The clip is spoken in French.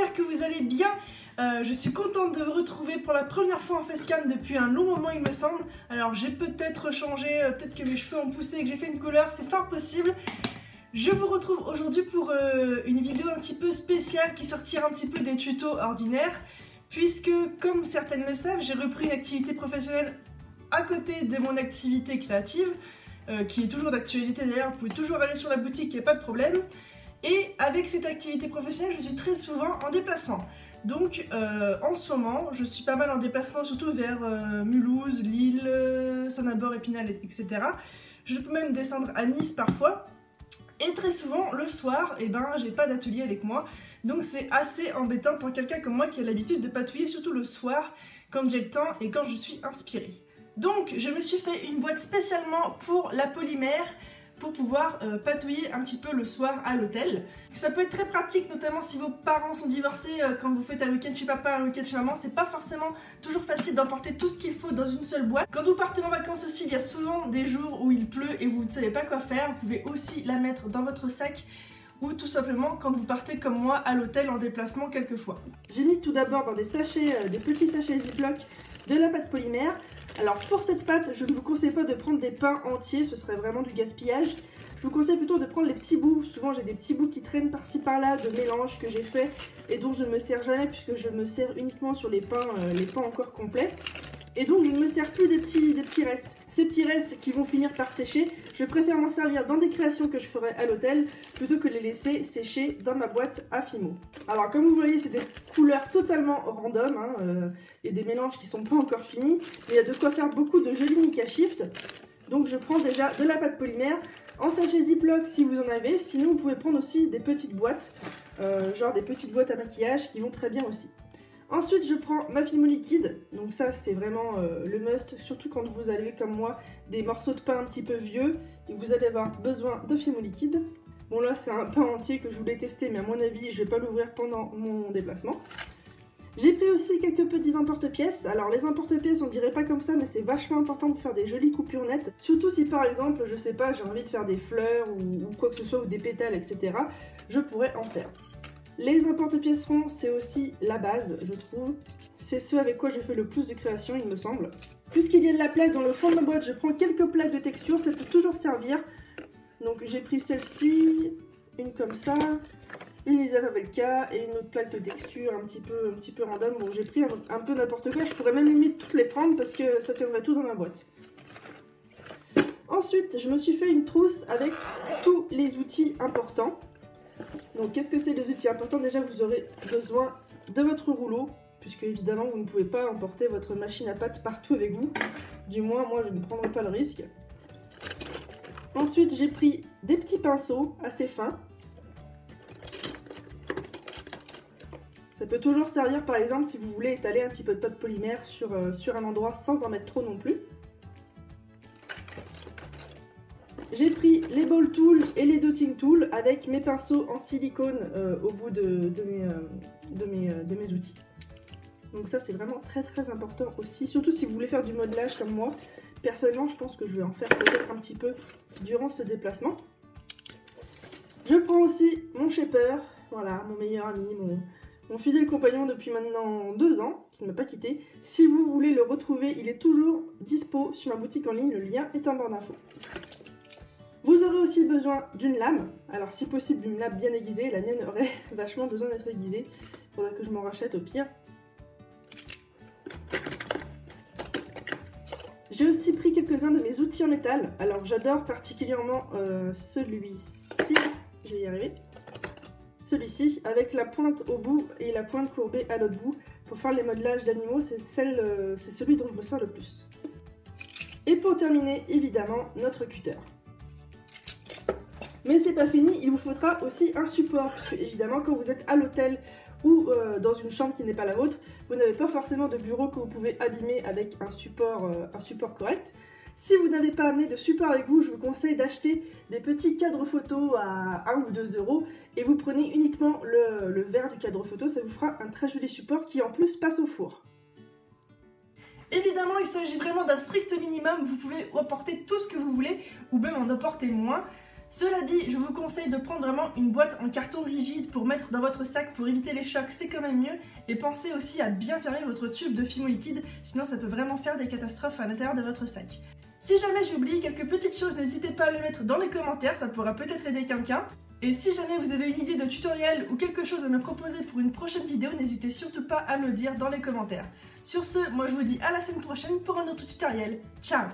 j'espère que vous allez bien. Je suis contente de vous retrouver pour la première fois en facecam depuis un long moment il me semble. Alors j'ai peut-être changé, peut-être que mes cheveux ont poussé et que j'ai fait une couleur, c'est fort possible. Je vous retrouve aujourd'hui pour une vidéo un petit peu spéciale qui sortira un petit peu des tutos ordinaires. Puisque comme certaines le savent, j'ai repris une activité professionnelle à côté de mon activité créative. Qui est toujours d'actualité d'ailleurs, vous pouvez toujours aller sur la boutique, il n'y a pas de problème. Et avec cette activité professionnelle, je suis très souvent en déplacement. Donc en ce moment, je suis pas mal en déplacement, surtout vers Mulhouse, Lille, Saint-Nabord, Épinal, etc. Je peux même descendre à Nice parfois. Et très souvent, le soir, j'ai pas d'atelier avec moi. Donc c'est assez embêtant pour quelqu'un comme moi qui a l'habitude de patouiller, surtout le soir, quand j'ai le temps et quand je suis inspirée. Donc je me suis fait une boîte spécialement pour la polymère, pour pouvoir patouiller un petit peu le soir à l'hôtel. Ça peut être très pratique, notamment si vos parents sont divorcés, quand vous faites un week-end chez papa, un week-end chez maman, c'est pas forcément toujours facile d'emporter tout ce qu'il faut dans une seule boîte. Quand vous partez en vacances aussi, il y a souvent des jours où il pleut et vous ne savez pas quoi faire, vous pouvez aussi la mettre dans votre sac ou tout simplement quand vous partez comme moi à l'hôtel en déplacement quelquefois. J'ai mis tout d'abord dans des sachets, des petits sachets Ziploc de la pâte polymère. Alors pour cette pâte, je ne vous conseille pas de prendre des pains entiers, ce serait vraiment du gaspillage. Je vous conseille plutôt de prendre les petits bouts. Souvent j'ai des petits bouts qui traînent par-ci par-là de mélange que j'ai fait et dont je ne me sers jamais puisque je me sers uniquement sur les pains encore complets. Et donc je ne me sers plus des petits restes. Ces petits restes qui vont finir par sécher, je préfère m'en servir dans des créations que je ferai à l'hôtel plutôt que les laisser sécher dans ma boîte à Fimo. Alors comme vous voyez, c'est des couleurs totalement random, il y a des mélanges qui sont pas encore finis, mais il y a de quoi faire beaucoup de jolis Mica Shift. Donc je prends déjà de la pâte polymère, en sachet Ziploc si vous en avez, sinon vous pouvez prendre aussi des petites boîtes, genre des petites boîtes à maquillage qui vont très bien aussi. Ensuite, je prends ma Fimo liquide, donc ça c'est vraiment le must, surtout quand vous avez comme moi des morceaux de pain un petit peu vieux et vous allez avoir besoin de Fimo liquide. Bon là c'est un pain entier que je voulais tester mais à mon avis je vais pas l'ouvrir pendant mon déplacement. J'ai pris aussi quelques petits emporte-pièces. Alors les emporte-pièces on dirait pas comme ça mais c'est vachement important pour faire des jolies coupures nettes. Surtout si par exemple, je sais pas, j'ai envie de faire des fleurs ou quoi que ce soit ou des pétales etc. Je pourrais en faire. Les emporte-pièces ronds, c'est aussi la base, je trouve. C'est ce avec quoi je fais le plus de création, il me semble. Puisqu'il y a de la place dans le fond de ma boîte, je prends quelques plaques de texture, ça peut toujours servir. Donc j'ai pris celle-ci, une comme ça, une Lisa Pavelka et une autre plaque de texture un petit peu random. Bon, j'ai pris un peu n'importe quoi, je pourrais même limite toutes les prendre parce que ça tiendrait tout dans ma boîte. Ensuite, je me suis fait une trousse avec tous les outils importants. Donc qu'est-ce que c'est les outils importants? Déjà vous aurez besoin de votre rouleau, puisque évidemment vous ne pouvez pas emporter votre machine à pâte partout avec vous. Du moins moi je ne prendrai pas le risque. Ensuite j'ai pris des petits pinceaux assez fins. Ça peut toujours servir par exemple si vous voulez étaler un petit peu de pâte polymère sur un endroit sans en mettre trop non plus. J'ai pris les ball tools et les dotting tools avec mes pinceaux en silicone au bout de mes outils. Donc ça c'est vraiment très important aussi, surtout si vous voulez faire du modelage comme moi. Personnellement je pense que je vais en faire peut-être un petit peu durant ce déplacement. Je prends aussi mon shaper, voilà, mon meilleur ami, mon fidèle compagnon depuis maintenant 2 ans, qui ne m'a pas quitté. Si vous voulez le retrouver, il est toujours dispo sur ma boutique en ligne, le lien est en barre d'infos. Vous aurez aussi besoin d'une lame, alors si possible une lame bien aiguisée, la mienne aurait vachement besoin d'être aiguisée, il faudra que je m'en rachète au pire. J'ai aussi pris quelques-uns de mes outils en métal, alors j'adore particulièrement celui-ci, je vais y arriver, celui-ci avec la pointe au bout et la pointe courbée à l'autre bout, pour faire les modelages d'animaux, c'est celui dont je me sers le plus. Et pour terminer, évidemment, notre cutter. Mais c'est pas fini, il vous faudra aussi un support, puisque évidemment quand vous êtes à l'hôtel ou dans une chambre qui n'est pas la vôtre, vous n'avez pas forcément de bureau que vous pouvez abîmer avec un support correct. Si vous n'avez pas amené de support avec vous, je vous conseille d'acheter des petits cadres photo à 1 ou 2 € et vous prenez uniquement le verre du cadre photo, ça vous fera un très joli support qui en plus passe au four. Évidemment, il s'agit vraiment d'un strict minimum, vous pouvez emporter tout ce que vous voulez ou même en emporter moins. Cela dit, je vous conseille de prendre vraiment une boîte en carton rigide pour mettre dans votre sac pour éviter les chocs, c'est quand même mieux. Et pensez aussi à bien fermer votre tube de Fimo liquide, sinon ça peut vraiment faire des catastrophes à l'intérieur de votre sac. Si jamais j'ai oublié quelques petites choses, n'hésitez pas à le mettre dans les commentaires, ça pourra peut-être aider quelqu'un. Et si jamais vous avez une idée de tutoriel ou quelque chose à me proposer pour une prochaine vidéo, n'hésitez surtout pas à me le dire dans les commentaires. Sur ce, moi je vous dis à la semaine prochaine pour un autre tutoriel. Ciao!